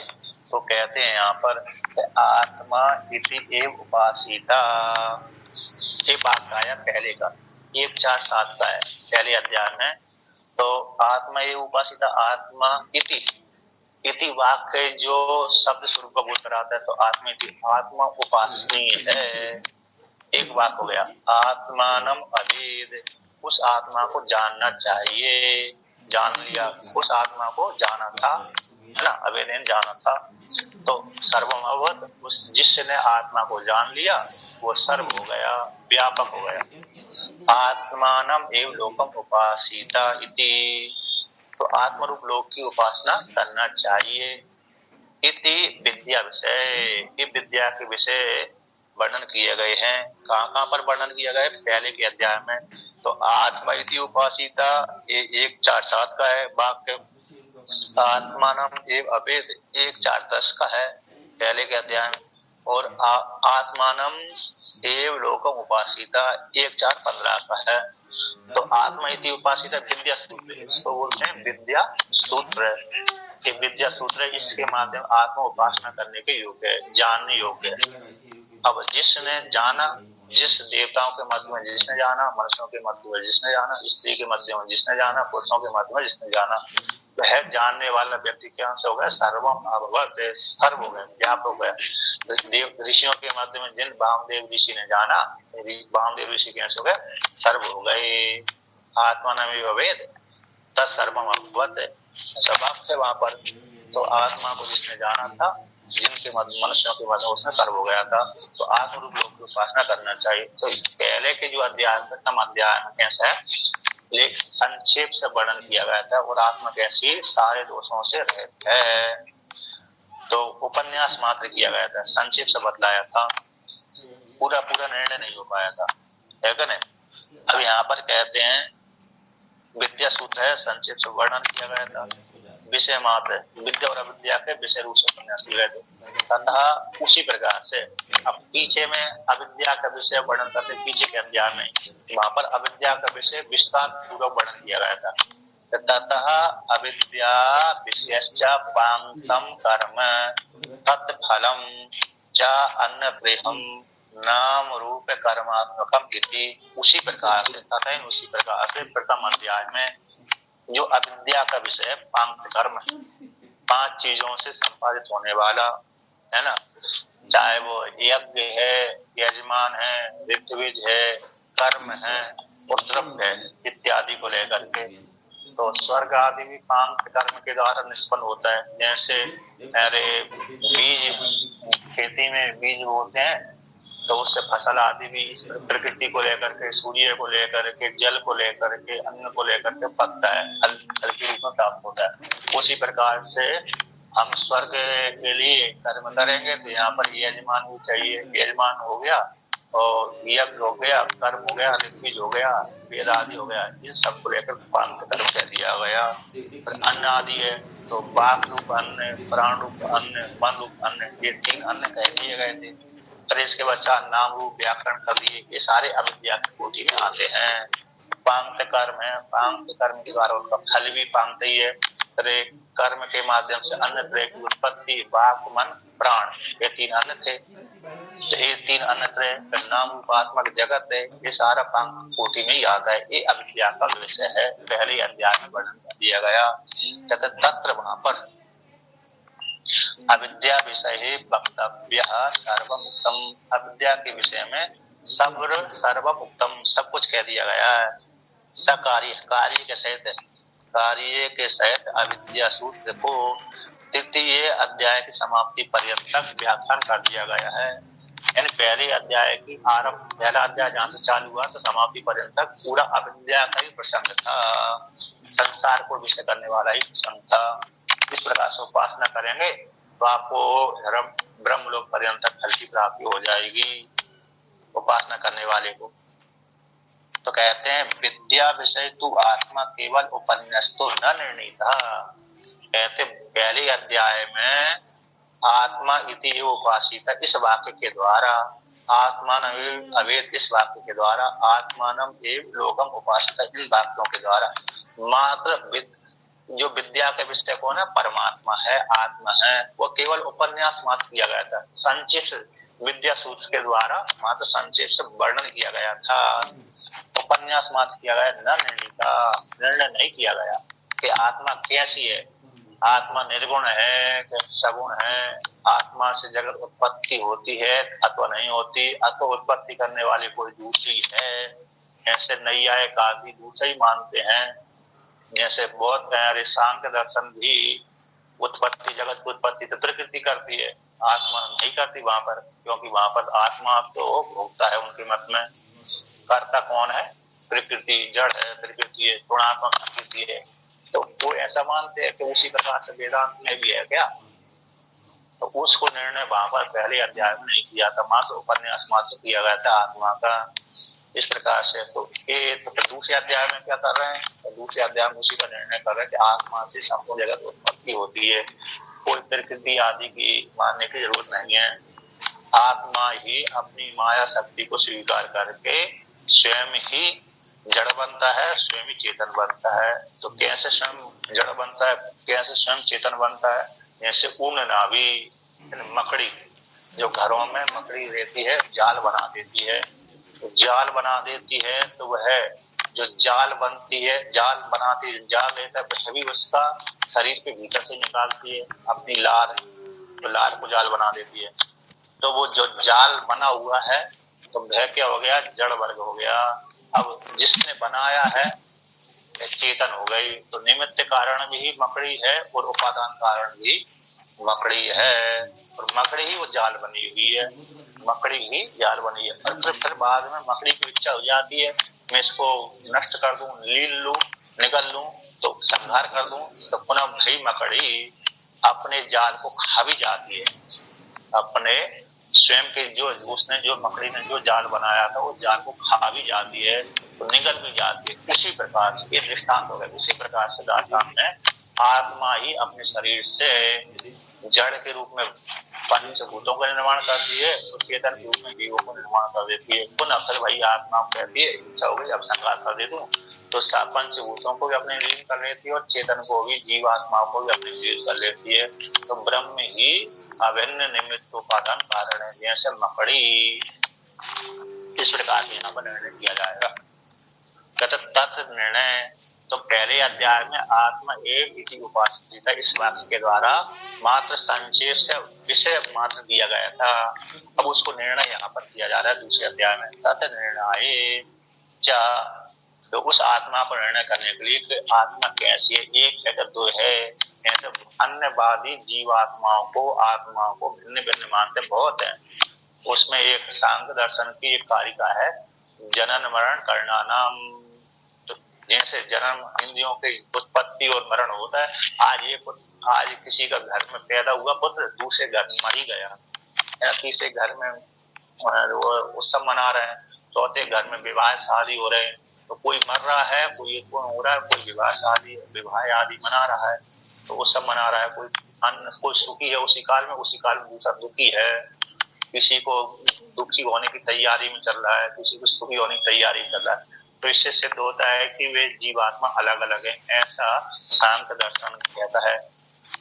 तो कहते हैं यहाँ पर आत्मा इति एव उपासिता, ये वाक्य आया पहले का 1-4-7 का है पहले अध्याय में। तो आत्मा एव उपासिता, आत्मा इति वाक्य जो शब्द स्वरूप का बोध कराता है, तो आत्मा उपासनीय है, एक वाक्य हो गया। आत्मानम अवेद, उस आत्मा को जानना चाहिए, जान लिया, उस आत्मा को जाना था है ना, अवेदन जाना था। तो सर्वम अवगत, उस जिसने आत्मा को जान लिया वो सर्व हो गया, व्यापक हो गया। आत्मानम एव लोकम उपासिता इति, तो आत्मरूप लोक की उपासना करना चाहिए। इति विद्या विषय, ये विद्या के विषय वर्णन किए गए हैं। कहाँ पर वर्णन किया गया? पहले के अध्याय में। तो आत्मा इति उपासिता 1-4-7 का है वाक्य, आत्मानम एव अवेद 1-4-10 का है पहले के अध्याय में, और आत्मानम एव लोकम उपासिता 1-4-15 का है। तो आत्मा इति उपासिता विद्या सूत्र, इसको बोलते हैं विद्या सूत्र। ये विद्या सूत्र है, इसके माध्यम आत्मा उपासना करने के योग्य है, जानने योग्य है। अब जिसने जाना, जिस देवताओं के मध्य में जिसने जाना, मनुष्यों के मध्य में जिसने जाना, स्त्री के मध्य में जिसने जाना, पुरुषों के मध्य में जिसने जाना, वह जानने वाला व्यक्ति क्या हो गया? सर्वम अभवत, सर्व हो गया, व्यापक हो गया। ऋषियों के मध्य में जिन वामदेव ऋषि ने जाना, वामदेव ऋषि कैसे हो गए? सर्व हो गए। आत्मा नाम अवेद तत्सर्वम अभवत, स्वभाव है वहां पर। तो आत्मा को जिसने जाना था, जिनके मध्य मनुष्यों के मध्य उसने सर्व हो गया था। तो आत्मरूप लोक की उपासना करना चाहिए। तो पहले के जो अध्याय प्रथम अध्याय में कैसा है, संक्षेप से वर्णन किया गया था, और आत्मा कैसी सारे दोषों से रहित है, तो उपन्यास मात्र किया गया था, संक्षेप से बतलाया था, पूरा निर्णय नहीं हो पाया था, है क्या नहीं। अब यहाँ पर कहते हैं विद्या सूत्र है, संक्षेप से वर्णन किया गया था, विषय मात्र विद्या और अविद्या के विषय रूप से उपन्यास किए गए थे। तथा उसी प्रकार से अब पीछे में अविद्या का विषय वर्णन करते, पीछे के अध्याय में वहां पर अविद्या का विषय विस्तार पूर्वक वर्णन किया गया था। ततः अविद्या विषयश्च पांतम कर्म तत्फलम च अन्नप्रेहम नाम रूप कर्मात्मकम इति। उसी प्रकार से तथा उसी प्रकार से प्रथम अध्याय में जो अविद्या का विषय पांच कर्म है, 5 चीजों से संपादित होने वाला है ना, चाहे वो यज्ञ है, यजमान है, ऋत्विज है, कर्म है, उपद्रव है इत्यादि को लेकर के। तो स्वर्ग आदि भी पांच कर्म के द्वारा निष्पन्न होता है। जैसे अरे बीज, खेती में बीज बोते हैं तो उससे फसल आदि भी इस प्रकृति को लेकर के, सूर्य को लेकर के, जल को लेकर के, अन्न को लेकर के पकता है, फल के रूप में प्राप्त होता है। उसी प्रकार से हम स्वर्ग के लिए कर्म करेंगे तो यहाँ पर यजमान भी चाहिए। यजमान हो गया और यज्ञ हो गया, कर्म हो गया, ऋत्विज हो गया, वेद आदि हो गया, इन सब को लेकर पांच कर्म कह दिया गया। अन्न आदि है तो वाक रूप अन्न, प्राण रूप अन्न, मन रूप अन्न, ये 3 अन्न कह दिए गए थे। फिर इसके पश्चात नाम रूप व्याकरण कर दिए। ये सारे अविद्या की कोटि में आते हैं। पांच कर्म है, पांच कर्म के द्वारा उनका फल भी पांच ही है। कर्म के माध्यम से अन्न त्रय की उत्पत्ति, वाक मन प्राण, ये 3 अन्न थे। ये 3 अन्न त्रय नाम रूपात्मक जगत है, ये सारा पांच कोटि में ही आता है। ये अविद्या का विषय है, पहले अध्याय में वर्णन कर दिया गया। तत्र वहां पर अविद्या विषय वक्तव्य सर्वम उत्तम, अविद्या के विषय में सर्वम उत्तम सब कुछ कह दिया गया है। सकार्य, कार्य के सहित, कार्य के सहित अविद्या सूत्र को तृतीय अध्याय की समाप्ति पर्यंत व्याख्यान कर दिया गया है। यानी पहले अध्याय की आरंभ, पहला अध्याय जहाँ से चालू हुआ तो समाप्ति पर्यंत पूरा अविद्या का ही प्रसंग था, संसार को विषय करने वाला ही प्रसंग था। इस प्रकार से उपासना करेंगे तो आपको ब्रह्म लोक पर्यंत फल की प्राप्ति हो जाएगी उपासना करने वाले को। तो कहते हैं विद्या विषय तू आत्मा केवल उपन्यास्तो न निर्णीता। कहते पहले अध्याय में आत्मा इति उपासिता इस वाक्य के द्वारा, आत्मान अवेद इस वाक्य के द्वारा, आत्मानम एव लोकम उपासिता इन वाक्यों के द्वारा मात्र जो विद्या के विषय कौन है, परमात्मा है, आत्मा है, वो केवल उपन्यास मात्र किया गया था। संक्षिप्त विद्या सूत्र के द्वारा मात्र संक्षेप से वर्णन किया गया था, उपन्यास मात्र किया गया, न निर्णय नहीं किया गया कि आत्मा कैसी है, आत्मा निर्गुण है कि सगुण है, आत्मा से जगत उत्पत्ति होती है अथवा नहीं होती, अथवा उत्पत्ति करने वाली कोई दूसरी है। ऐसे नैयायिक आदि दूसरे ही मानते हैं। जैसे बहुत सांख्य दर्शन भी उत्पत्ति, जगत की उत्पत्ति तो प्रकृति करती है, आत्मा नहीं करती वहां पर, क्योंकि वहां पर आत्मा तो भोगता है। उनके मत में कर्ता कौन है, प्रकृति जड़ है, प्रकृति है, गुणात्मक प्रकृति है। तो वो ऐसा मानते हैं कि उसी प्रकार से वेदांत में भी है क्या, तो उसको निर्णय वहां पर पहले अध्याय में नहीं किया था, मात्र उपन्यास मात्र किया गया था आत्मा का। इस प्रकार से तो ये तो दूसरे अध्याय में क्या कर रहे हैं, तो दूसरे अध्याय में उसी का निर्णय कर रहे हैं कि आत्मा से संपूर्ण जगत उत्पत्ति होती है, कोई प्रकृति आदि की मानने की जरूरत नहीं है। आत्मा ही अपनी माया शक्ति को स्वीकार करके स्वयं ही जड़ बनता है, स्वयं ही चेतन बनता है। तो कैसे स्वयं जड़ बनता है, कैसे स्वयं चेतन बनता है, जैसे ऊन नावी, मकड़ी जो घरों में मकड़ी रहती है जाल बना देती है, जाल बना देती है तो वह जो जाल बनती है, जाल बनाती है, जाल रहता है वह भी उसका शरीर के भीतर से निकालती है अपनी लार, तो लार को जाल बना देती है। तो वो जो जाल बना हुआ है तो वह क्या हो गया, जड़ वर्ग हो गया। अब जिसने बनाया है चेतन हो गई। तो निमित्त कारण भी मकड़ी है और उपादान कारण भी मकड़ी है, और मकड़ी ही वो जाल बनी हुई है, मकड़ी ही जाल बनी है। और फिर बाद में मकड़ी की इच्छा हो जाती है मैं इसको नष्ट कर दूं, लील लूं, निगल लूं, तो संहार कर दूं, तो पुनः वही मकड़ी अपने जाल को खा भी जाती है, अपने स्वयं के जो उसने जो मकड़ी ने जो जाल बनाया था वो जाल को खा भी जाती है, तो निगल भी जाती है। उसी प्रकार से ये दृष्टांत हो गया। उसी प्रकार से दार्शनिक में आत्मा ही अपने शरीर से जड़ के रूप में पंचभूतों का निर्माण करती है और चेतन के रूप में जीवों को निर्माण कर देती है। पुनः फिर वही आत्मा कहती है इच्छा हो गई अब संघार कर दे दूं, तो पंचभूतों को भी अपने लीन कर लेती है और चेतन को भी, जीवात्मा को भी अपने लीन कर लेती है। तो ब्रह्म ही अभिन्न निमित्त उपादान कारण है। जैसे मकड़ी, इस प्रकार से यहाँ पर निर्णय किया जाएगा। तत् निर्णय, तो पहले अध्याय में आत्मा एक इति उपासिता इस वाक्य के द्वारा मात्र संक्षेप से विषय मात्र दिया गया था। अब उसको निर्णय यहाँ पर किया जा रहा है दूसरे अध्याय में। तत् निर्णय क्या, तो उस आत्मा को निर्णय करने के लिए कि आत्मा कैसी है, एक है दो है, अन्यवादी जीवात्माओं को, आत्माओं को भिन्न भिन्न मानते बहुत है। उसमें एक सांख्य दर्शन की एक कारिका है, जनन मरण करना नाम। तो जैसे जन्म इंद्रियों की उत्पत्ति और मरण होता है, आज किसी का घर में पैदा हुआ पुत्र दूसरे घर में मर ही गया, तीसरे घर में उत्सव मना रहे हैं, चौथे घर में विवाह शादी हो रहे हैं, तो कोई मर रहा है, कोई हो रहा है, कोई विवाह आदि मना रहा है, तो उत्सव मना रहा है। कोई सुखी है उसी काल में दूसरा दुखी है, किसी को दुखी होने की तैयारी में चल रहा है, किसी को सुखी होने की तैयारी में चल रहा है। तो इससे सिद्ध होता है कि वे जीवात्मा अलग अलग है, ऐसा सांख्य दर्शन कहता है।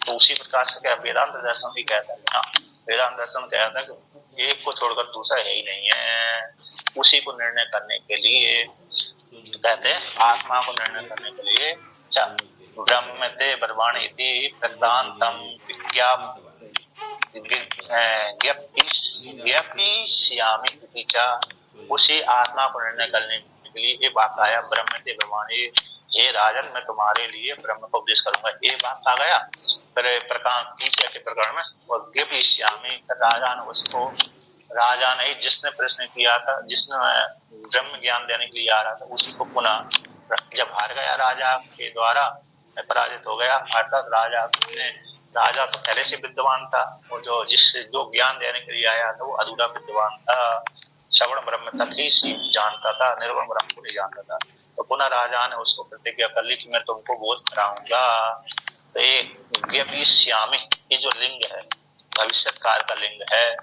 तो उसी प्रकार से क्या वेदांत दर्शन भी कहता है ना, वेदांत दर्शन कहता है कि एक को छोड़कर दूसरा है ही नहीं है। उसी को निर्णय करने के लिए कहते हैं, आत्मा को निर्णय करने के लिए ब्रह्मते ब्रह्माणि इति प्रदान्तम ज्ञापयिष्यामि इति च। उसी आत्मा को निर्णय करने के लिए ये बात आया, ब्रह्मते ब्रह्माणि, हे राजन मैं तुम्हारे लिए ब्रह्म को उपदेश करूंगा, ये बात आ गया। फिर प्रकरण में और ज्ञापयिष्यामि, राजा ने उसको, राजा ने जिसने प्रश्न किया था, जिसने ब्रह्म ज्ञान देने के लिए आ रहा था, उसी को पुनः जब हार गया राजा के द्वारा, पराजित हो गया, अर्थात राजा तो पहले से विद्वान था, और जो ज्ञान देने के लिए आया था वो अधूरा विद्वान था, श्रवण ब्रह्म तक ही जानता था, निर्गुण ब्रह्म को नहीं जानता था। तो पुनः राजा ने उसको प्रतिज्ञा कर ली कि मैं तुमको बोध कराऊंगा। तो ये श्यामी, ये जो लिंग है भविष्य काल का लिंग है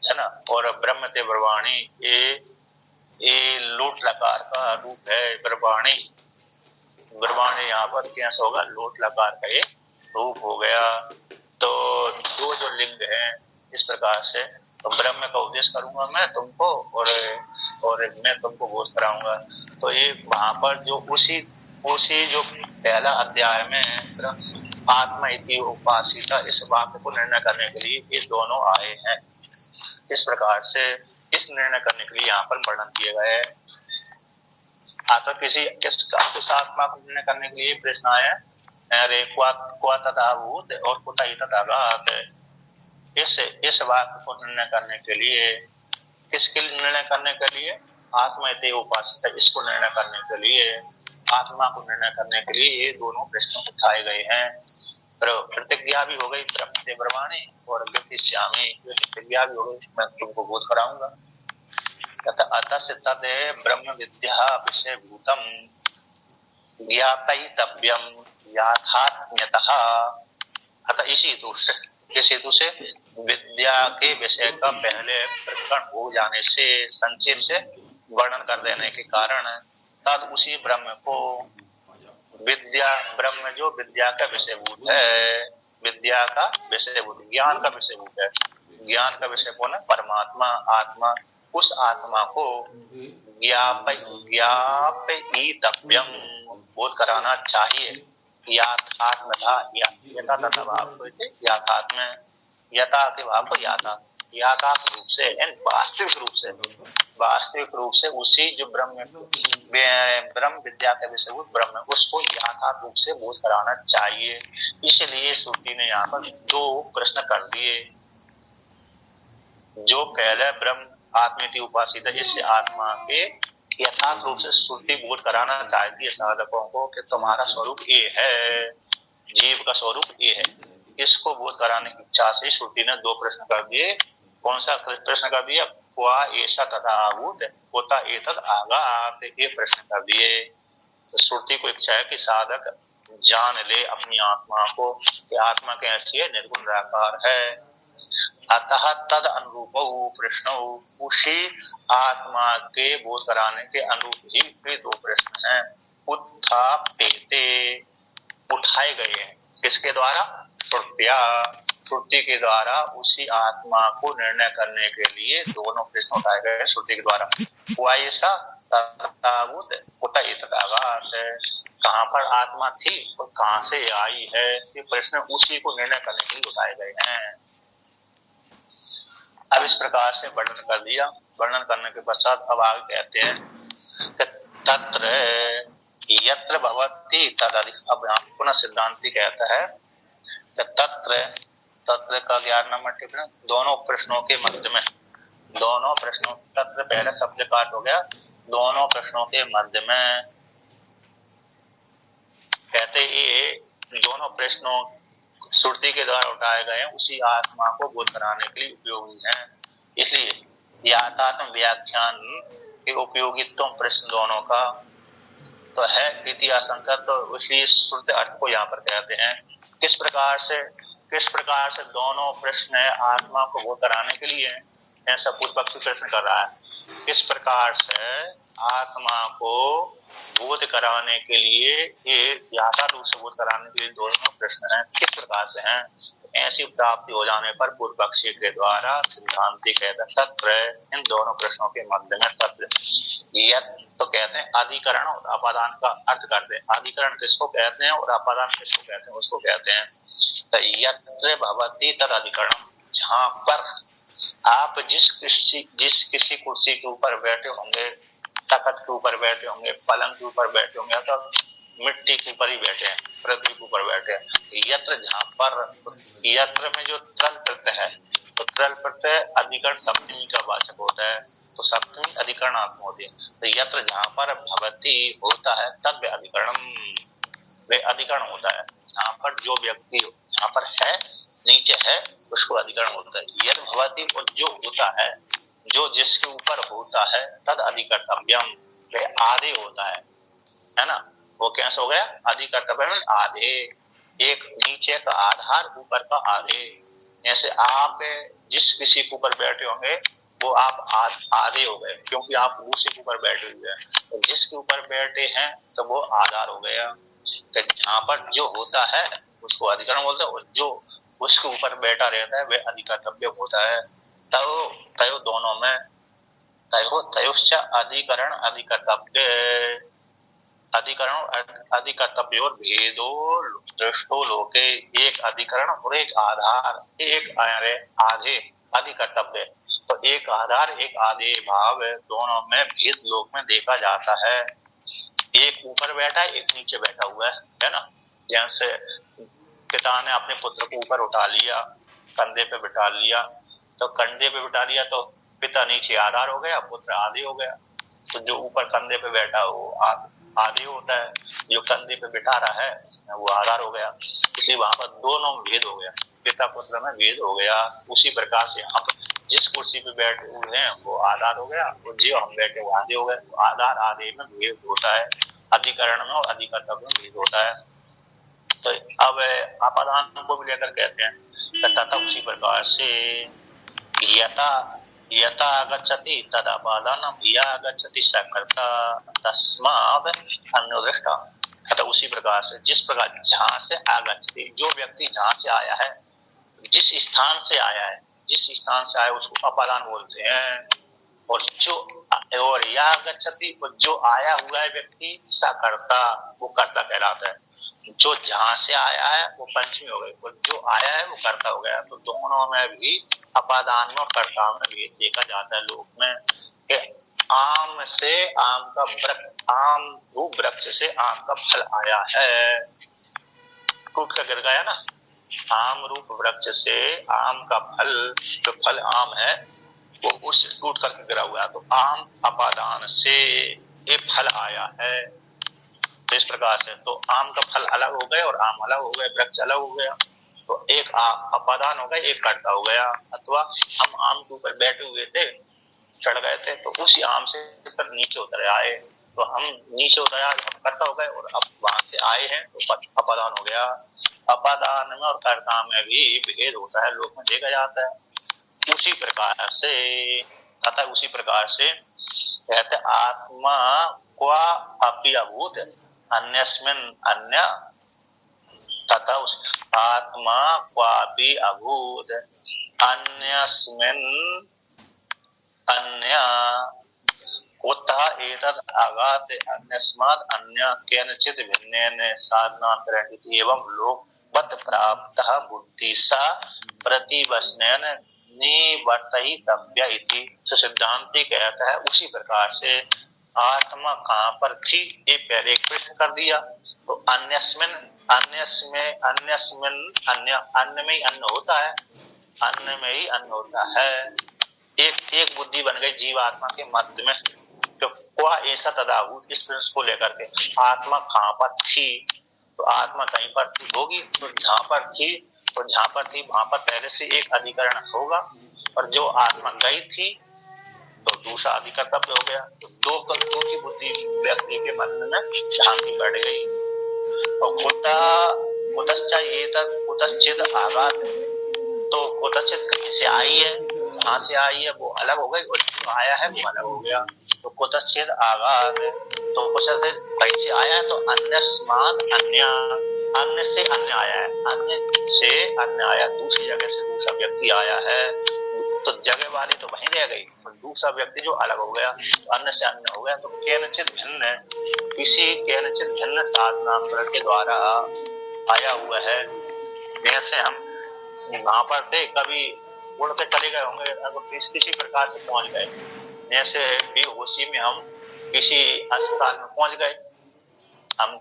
ना, और ब्रह्म ते ब्रह्माणी, ये लोट लकार का रूप है। ब्रह्माणी यहाँ पर कैसा होगा, लोट लकार का ये रूप हो गया। तो दो जो लिंग है इस प्रकार से, तो ब्रह्म का उपदेश करूंगा मैं तुमको, और मैं तुमको बोध कराऊंगा। तो ये वहां पर जो उसी जो पहला अध्याय में आत्मा इति उपासिता इस वाक्य को निर्णय करने के लिए ये दोनों आए हैं। इस प्रकार से इस निर्णय करने के लिए यहाँ पर वर्णन किए गए। तो किस आत्मा को निर्णय करने के लिए प्रश्न आया, अरे क्वा तथाभूत और कुत तथागत। इस वाक्य को निर्णय करने के लिए, किसके निर्णय करने के लिए, आत्मा इति उपासिता, इसको निर्णय करने के लिए, आत्मा को निर्णय करने के लिए ये दोनों प्रश्न उठाए गए हैं। प्रतिज्ञा भी हो गई ब्रह्म ते ब्रह्माणि, और ज्ञापयिष्यामि, प्रतिज्ञा भी हो गई मैं तुमको बोध कराऊंगा। अतः तद ब्रह्म विद्या विषय भूतम ज्ञातयितव्यम याथात्म्यतः। अतः इस हेतु से विद्या के विषय का पहले प्रकरण हो जाने से, संक्षेप से वर्णन कर देने के कारण, तद उसी ब्रह्म को ब्रह्म जो विद्या का विषयभूत है, विद्या का विषयभूत, ज्ञान का विषयभूत है, ज्ञान का विषय कौन है, परमात्मा, आत्मा, उस आत्मा को ज्ञापयितव्यम, बोध कराना चाहिए। यथा के भाव को याथात्म रूप से, वास्तविक रूप से उसी जो ब्रह्म विद्या के विषय ब्रह्म, उसको यथार्थ रूप से बोध कराना चाहिए। इसलिए श्रुति ने यहाँ पर दो प्रश्न कर दिए। जो पहले ब्रह्म आत्मेति उपासित है, इससे आत्मा के यथार्थ रूप से श्रुति बोध कराना चाहती है साधकों को कि तुम्हारा स्वरूप ये है, जीव का स्वरूप ये है। इसको बोध कराने की इच्छा से श्रुति ने दो प्रश्न कर दिए। कौन सा प्रश्न कर दिया, क्वा ऐसा तथा आभूत होता एतद आगात, ये प्रश्न कर दिए। तो श्रुति को इच्छा है कि साधक जान ले अपनी आत्मा को कि आत्मा कैसी है, निर्गुण निराकार है। अतः तद अनुरूप प्रश्न, उसी आत्मा के बोध कराने के अनुरूप ही वे दो प्रश्न हैं। उत्थाप्यते, उठाए गए हैं। किसके द्वारा? श्रुत्या, श्रुति के द्वारा उसी आत्मा को निर्णय करने के लिए दोनों प्रश्न उठाए गए हैं श्रुति के द्वारा। वायसा तथाभूत उत इतकागात, कहाँ पर आत्मा थी और कहाँ से आई है, ये प्रश्न उसी को निर्णय करने के लिए उठाए गए हैं। अब इस प्रकार से वर्णन कर दिया। वर्णन करने के पश्चात अब आगे कहते हैं तत्र यत्र भवति तदधि। अब यहाँ पुनः सिद्धांति कहता है कि तत्र, तत्र का 11 नंबर टिप्पणी, दोनों प्रश्नों के मध्य में, दोनों प्रश्नों, तत्र पहले शब्द काट हो गया, दोनों प्रश्नों के मध्य में कहते ये दोनों प्रश्नों श्रुति के द्वारा उठाए गए उसी आत्मा को बोध कराने के लिए उपयोगी हैं। इसलिए याथात्म व्याख्यान के उपयोगित्व प्रश्न दोनों का तो है इतिहास संकट, तो इसलिए श्रुति अर्थ को यहाँ पर कहते हैं। किस प्रकार से दोनों प्रश्न आत्मा को बोध कराने के लिए, ऐसा पूर्व पक्षी प्रश्न कर रहा है। किस प्रकार से आत्मा को बोध कराने के लिए, ये यथार्थ रूप से बोध कराने के लिए दोनों प्रश्न हैं, किस प्रकार से हैं? ऐसी प्राप्ति हो जाने पर पूर्व पक्षी के द्वारा सिद्धांति कहते हैं तत्र, इन दोनों प्रश्नों के मध्य में तत्र यत्, तो कहते हैं अधिकरण और अपादान का अर्थ करते हैं। अधिकरण किसको कहते हैं और अपादान किसको कहते हैं, उसको कहते हैं तो यत्र भवति तद अधिकरण, जहाँ पर आप जिस किसी कुर्सी के ऊपर बैठे होंगे, तख्त के ऊपर बैठे होंगे, पलंग के ऊपर बैठे होंगे, तो मिट्टी के ऊपर ही बैठे हैं, पृथ्वी के ऊपर बैठे हैं। यत्र, जहाँ पर, यत्र में जो त्रल प्रत्यय है, तो त्रल प्रत्यय अधिकरण सप्तमी का वाचक होता है, तो सप्तमी अधिकरणात्मक होती है। तो यत्र जहाँ पर भवति होता है तद अधिकरणम, वे अधिकरण होता है। जहाँ पर जो व्यक्ति जहाँ पर है, नीचे है, उसको अधिकरण होता है। यद भवति, और जो होता है, जो जिसके ऊपर होता है, तद अधिकर्तव्यम, वे आधे होता है ना। वो कैसे हो गया? अधिकर्तव्य आधे, एक नीचे का आधार, ऊपर का आधे। जैसे आप जिस किसी के ऊपर बैठे होंगे वो आप आधे हो गए, क्योंकि आप दूसरे के ऊपर बैठे हुए हैं। तो जिसके ऊपर बैठे हैं तो वो आधार हो गया। तो जहाँ पर जो होता है उसको अधिकरण बोलते हैं, और जो उसके ऊपर बैठा रहता है वह अधिकर्तव्य होता है। तयो दोनों में तयोश्च अधिकरण अधिकर्तव्य, अधिकरण अधिकर्तव्य और भेदो दृष्टो लोके, एक अधिकरण और एक आधार, एक आधे अधिकर्तव्य, तो एक आधार एक आधे भाव, दोनों में भेद लोक में देखा जाता है। एक ऊपर बैठा है, एक नीचे बैठा हुआ है ना। जैसे पिता ने अपने पुत्र को ऊपर उठा लिया, कंधे पे बिठा लिया, तो कंधे पे बिठा लिया तो पिता नीचे आधार हो गया, पुत्र आधे हो गया। तो जो ऊपर कंधे पे बैठा वो आधे होता है, जो कंधे पे बिठा रहा है वो आधार हो गया। इसलिए वहां पर दोनों में भेद हो गया, पिता पुत्र में भेद हो गया। उसी प्रकार से यहाँ पर जिस कुर्सी पे बैठे हुए हैं वो आधार हो गया, और जो हम बैठे वो आधे हो गए। तो आधार आधे में भेद होता है, अधिकरण में और अधिकर्तव्य में भेद होता है। तो अब आपादान को भी लेकर कहते हैं तथा उसी प्रकार से यथा आगच्छति तदा आपादानम, या आगच्छति सकर्ता तस्माद् अन्योदृष्टा। तो उसी प्रकार से, जिस प्रकार जहाँ से आगच्छति, जो व्यक्ति जहाँ से आया है, जिस स्थान से आया है, जिस स्थान से आया उसको अपादान बोलते हैं। और जो और या आगच्छति, जो आया हुआ है व्यक्ति, सकर्ता, वो कर्ता कहलाता है। जो जहां से आया है वो पंचमी हो गई, और जो आया है वो कर्ता हो गया। तो दोनों में भी अपादान में और कर्ता में भी देखा जाता है लोक में कि आम से आम का वृक्ष, आम रूप वृक्ष से आम का फल आया है, टूट कर गिर गया ना। आम रूप वृक्ष से आम का फल, जो फल आम है वो उस टूट करके गिरा हुआ है, तो आम अपादान से ये फल आया है। तो इस प्रकार से तो आम का फल अलग हो गए और आम अलग हो गए, वृक्ष अलग हो गया, तो एक अपादान हो गया, एक कर्ता हो गया। अथवा हम आम के ऊपर बैठे हुए थे, चढ़ गए थे, तो उसी आम से पर नीचे उतर आए, तो हम नीचे उतर आए, हम कर्ता हो गए, और अब वहां से आए हैं तो अपादान हो गया। अपादान में और कर्ता में भी भेद होता है, लोक में देखा जाता है। उसी प्रकार से कहते आत्मा क्वा अपि अभूत, अन्यस्मिन् अन्य तथा आत्मा क्वापि अभूत। अन्यस्मिन् अन्य कुतः एतद् आगाते अन्यस्माद् अन्य केनचित् भिन्नेन साधनान्तरेण इति एवं लोकवत् प्राप्तः बुद्धिसा प्रतिवचनेन निवर्तितव्य इति। तो सिद्धांति कहता है उसी प्रकार से आत्मा कहाँ पर थी ये पहले एक प्रश्न कर दिया। तो अन्यस्मिन् अन्यस्मिन् अन्य, अन्न में ही अन्न होता है, अन्न में ही अन्न होता है। एक बुद्धि बन गई जीवात्मा के मध्य में। तो क्या ऐसा तदाभूत, इस प्रश्न को लेकर के आत्मा कहाँ पर थी, तो आत्मा कहीं पर थी होगी, तो जहाँ पर थी वहां पर पहले से एक अधिकरण होगा, और जो आत्मा गई थी तो दूसरा अधिकर्तव्य हो गया। तो दो की बुद्धि व्यक्ति के मन में शांति बढ़ गई। तो कुतश्चित आघात, तो कुतश्चित कहीं से आई है, कहाँ से आई है वो अलग हो गई, और जो आया है वो अलग हो गया। तो कुतश्चित आघात, तो कुछ कहीं से आया है, तो अन्यस्माद् अन्य, अन्य से अन्य आया है, अन्य से अन्य आया, दूसरी जगह से दूसरा व्यक्ति आया है। तो जगह वाली तो वहीं रह गई, और दूसरा व्यक्ति जो अलग हो गया, तो अन्य से अन्य हो गया। तो केनचित भिन्न, किसी केनचित भिन्न साधनांतर के द्वारा आया हुआ है। जैसे हम वहां पर थे, कभी उड़ के चले गए होंगे, अगर किसी प्रकार से पहुंच गए, जैसे बेहोशी में हम किसी अस्पताल में पहुंच गए, हम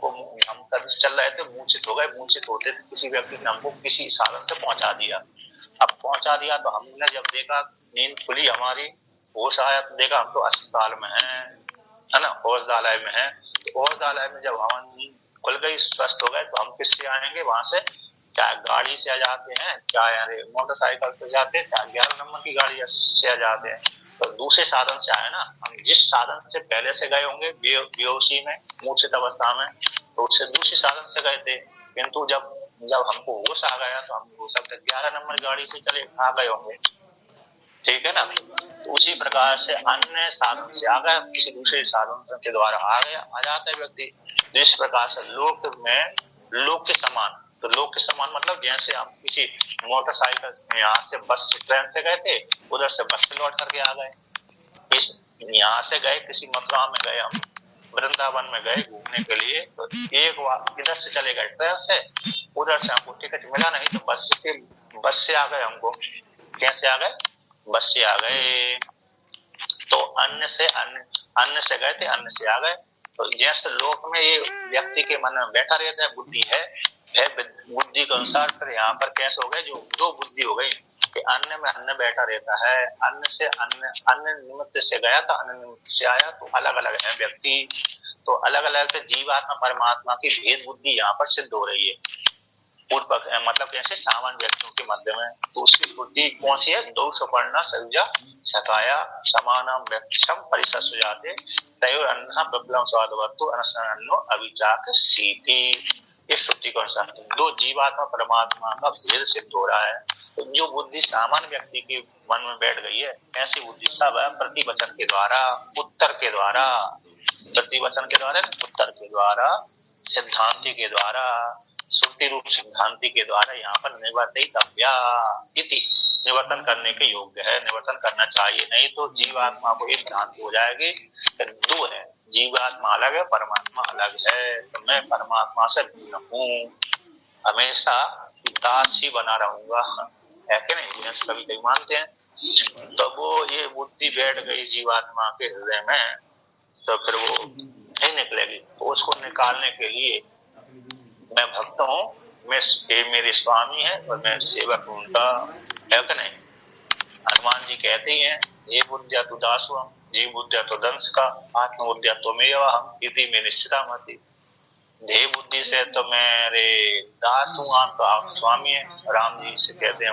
कभी चल रहे थे, मूर्छित हो गए, मूर्छित होते थे, किसी व्यक्ति ने हमको किसी साधन से पहुंचा दिया। अब पहुंचा दिया तो हमने जब देखा, नींद खुली हमारी, होश आया तो देखा हम तो अस्पताल में है ना, औषधालय में है। औषधालय में जब हमारी नींद खुल गई, स्वस्थ हो गए, तो हम किससे आएंगे वहां से, चाहे गाड़ी से आ जाते हैं, चाहे मोटरसाइकिल से जाते हैं, चाहे 11 नंबर की गाड़ी से आ जाते हैं। तो दूसरे साधन से आए ना, हम जिस साधन से पहले से गए होंगे बेहोशी में, मूर्छित अवस्था में, तो उससे दूसरे साधन से गए थे। किंतु जब हमको होश आ गया, तो हम हो सकते 11 नंबर गाड़ी से चले आ गए होंगे, ठीक है ना। तो उसी प्रकार से अन्य साधन से आ गया, किसी दूसरे साधन के द्वारा आ जाता है व्यक्ति। जिस प्रकार से लोक में लोक के समान, तो लोक के समान मतलब जैसे हम किसी मोटरसाइकिल यहाँ से बस से ट्रेन से गए थे, उधर से बस से लौट करके आ गए। इस यहाँ से गए, किसी मथुरा में गए, हम वृंदावन में गए घूमने के लिए, तो एक इधर से चले गए ट्रेन से, उधर से हमको टिकट मिला नहीं, तो बस से आ गए। हमको कैसे आ गए, बस से आ गए। तो अन्य से गए थे, अन्य से आ गए। तो जैसे लोक में ये व्यक्ति के मन में बैठा रहता है, बुद्धि है, बुद्धि के अनुसार फिर यहाँ पर कैसे हो गए, जो दो बुद्धि हो गई कि अन्य में अन्य बैठा रहता है, अन्य से अन्य निमित्त से गया था, अन्य निमित्त से आया, तो अलग अलग है व्यक्ति। तो अलग अलग जीवात्मा परमात्मा की भेद बुद्धि यहाँ पर सिद्ध हो रही है, मतलब कैसे सामान्य व्यक्तियों के मध्य में। तो उसकी बुद्धि कौन सी है, दो सुपर्णा सयुजा सकाया समानम व्यक्षम परिससुजाते तयोर अन्ना विप्लव स्वादवत्तु अनसनो अभिचाक सीति। इस श्रुति के अनुसार दो जीवात्मा परमात्मा का भेद सिद्ध हो रहा है। तो जो बुद्धि सामान्य व्यक्ति के मन में बैठ गई है, ऐसी बुद्धि सब प्रतिवचन के द्वारा, उत्तर के द्वारा, प्रतिवचन के द्वारा, उत्तर के द्वारा, सिद्धांति के द्वारा, श्रुति रूप सिद्धांति के द्वारा यहाँ पर निवर्तितव्या इति, निवर्तन करने के योग्य है, निवर्तन करना चाहिए, नहीं तो जीवात्मा को एक भ्रांति हो जाएगी। दो है, जीवात्मा अलग है, परमात्मा अलग है, तो मैं परमात्मा से भिन्न हूँ, हमेशा दास ही बना रहूंगा, है कि नहीं, जैसे कभी कभी मानते हैं। तो वो ये बुद्धि बैठ गई जीवात्मा के हृदय में, तो फिर वो नहीं निकलेगी। तो उसको निकालने के लिए मैं भक्त हूँ, मैं मेरे स्वामी है और मैं सेवक हूँ उनका, है कि नहीं। हनुमान जी कहते ही हैं, ये बुद्धिया तो दास हुआ, जीव बुद्धिया तो दंश का, आत्म बुद्धिया तो मेवा हम इति में निश्चिता मति। देह बुद्धि से तो मेरे दास हूँ, आप तो आप स्वामी है। राम जी से कहते हैं,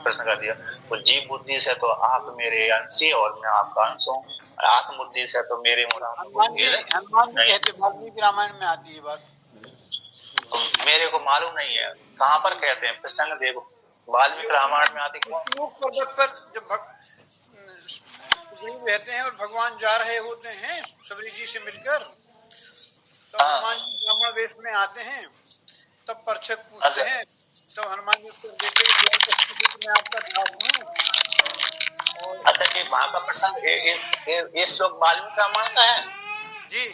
प्रश्न कर दिया, तो जीव बुद्धि से तो आप मेरे अंशी और मैं आपका अंश हूँ, आत्म बुद्धि से तो मेरे हनुमान जी कहते वाल्मीकि रामायण में आती है बात, तो मेरे को मालूम नहीं है कहाँ पर कहते हैं, प्रसंग देखो वाल्मीकि रामायण में आती है। पर्वत पर जब रहते हैं और भगवान जा रहे होते हैं सबरी जी से मिलकर, तो हाँ। हनुमान जी ब्राह्मण वेश में आते हैं, तब परीक्षक पूछते अच्छा हैं, तो हनुमान जी उत्तर देते हैं कि मैं आपका दास हूँ। और अच्छा, ये वहां का प्रसंग ये श्लोक वाल्मीकि रामायण का है। जी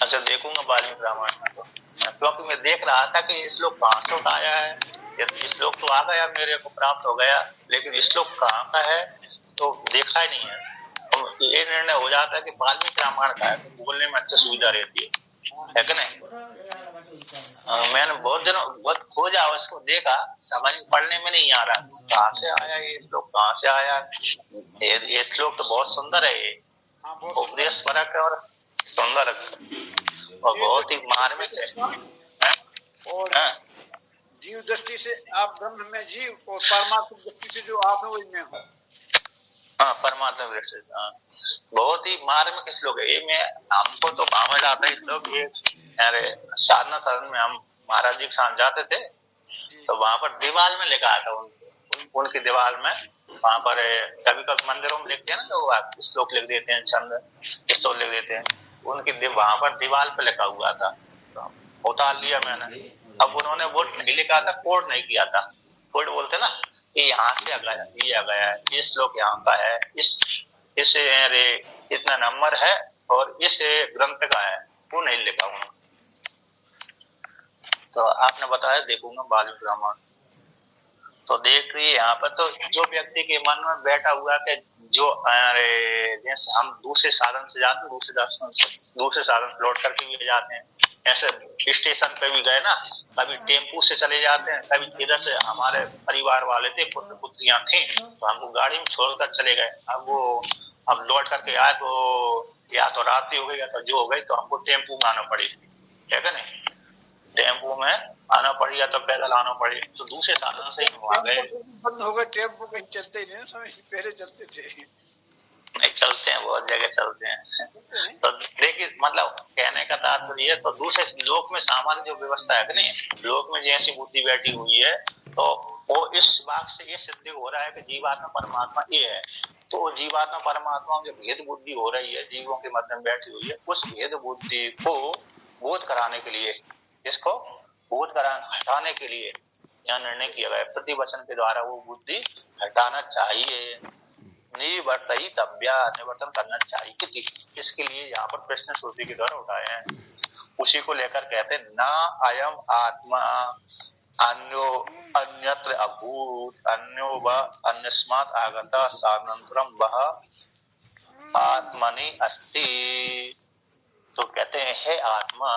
अच्छा, देखूंगा वाल्मीकि रामायण में तो, क्योंकि मैं देख रहा था कि इस श्लोक कहाँ से आया है। ये श्लोक तो आ गया, मेरे को प्राप्त हो गया, लेकिन इस श्लोक कहाँ का है तो देखा ही नहीं है। तो ये निर्णय हो जाता है कि वाल्मीकि रामायण का है, तो बोलने में अच्छी सुविधा रहती है कि नहीं। मैंने बहुत खोजा, उसको देखा, समझ पढ़ने में नहीं आ रहा कहाँ से आया ये श्लोक, कहाँ से आया। ये श्लोक तो बहुत सुंदर है, ये हाँ, बहुत सुंदर उपदेश परक है और सुंदर और ये बहुत ही मार्मिक है। हैं? और हैं? जीव दृष्टि से आप ब्रह्म में जीव, और परमात्मा दृष्टि से जो आप है वही मैं हूँ। हाँ, परमात्मा दृष्टि से, हाँ। बहुत ही मार्मिक श्लोक है ये। मैं हमको तो भाव में लाता है श्लोक ये। अरे, साधना सदन में हम महाराज जी के साथ जाते थे, तो वहां पर दीवार में लिखा था उनकी दीवार में, वहां पर कभी कभी मंदिरों में लिखते हैं ना, तो श्लोक लिख देते हैं, छंद श्लोक लिख देते हैं, उनकी वहां पर दीवार पे लिखा हुआ था, तो उतार लिया मैंने। अब उन्होंने वो नहीं लिखा था, कोड नहीं किया था, कोड बोलते ना कि यहाँ से लिया गया है, ये श्लोक यहाँ का है, इस इतना नंबर है और इस ग्रंथ का है, वो नहीं लिखा उन्होंने। तो आपने बताया, देखूंगा वाल्मीकि रामायण। तो देख रही है यहाँ पर, तो जो व्यक्ति के मन में बैठा हुआ कि जो जैसे हम दूसरे साधन से जाते हैं, दूसरे साधन से लौट करके भी जाते हैं, ऐसे स्टेशन पे भी गए ना, कभी टेम्पू से चले जाते हैं, कभी इधर से हमारे परिवार वाले थे, पुत्र पुत्रियां थी, तो हमको गाड़ी में छोड़कर चले गए। अब लौट करके आए तो या तो रात्रि हो गई या तो जो हो गई, तो हमको टेम्पू में आना पड़ी, है क्या नहीं, टेम्पू में आना पड़ी या तो पैदल आना पड़ी, तो दूसरे साधन से ही वहां गए। बंद हो गए, टेम्पो कहीं चलते ही नहीं, समय पहले चलते थे। नहीं, चलते हैं, बहुत जगह चलते हैं। तो देखिए, मतलब कहने का तात्पर्य, तो दूसरे लोक में सामान्य जो व्यवस्था है कि नहीं, लोक में जैसी बुद्धि बैठी हुई है, तो वो इस बात से ये सिद्ध हो रहा है कि जीवात्मा परमात्मा ये है। तो जीवात्मा परमात्मा जो भेद बुद्धि हो रही है, जीवों के मध्य में बैठी हुई है, उस भेद बुद्धि को बोध कराने के लिए, इसको बोध हटाने के लिए यह निर्णय किया गया, प्रतिवचन के द्वारा वो बुद्धि हटाना चाहिए। निवर्तन करना चाहिए। इसके लिए यहाँ पर प्रश्न श्रुति के द्वारा उठाए हैं, उसी को लेकर कहते हैं, न अयम आत्मा अन्यो अन्यत्र अभूत अन्यो व अन्यस्मात् आगता सानंतरम वह आत्मनि अस्ति। तो कहते हैं, हे आत्मा,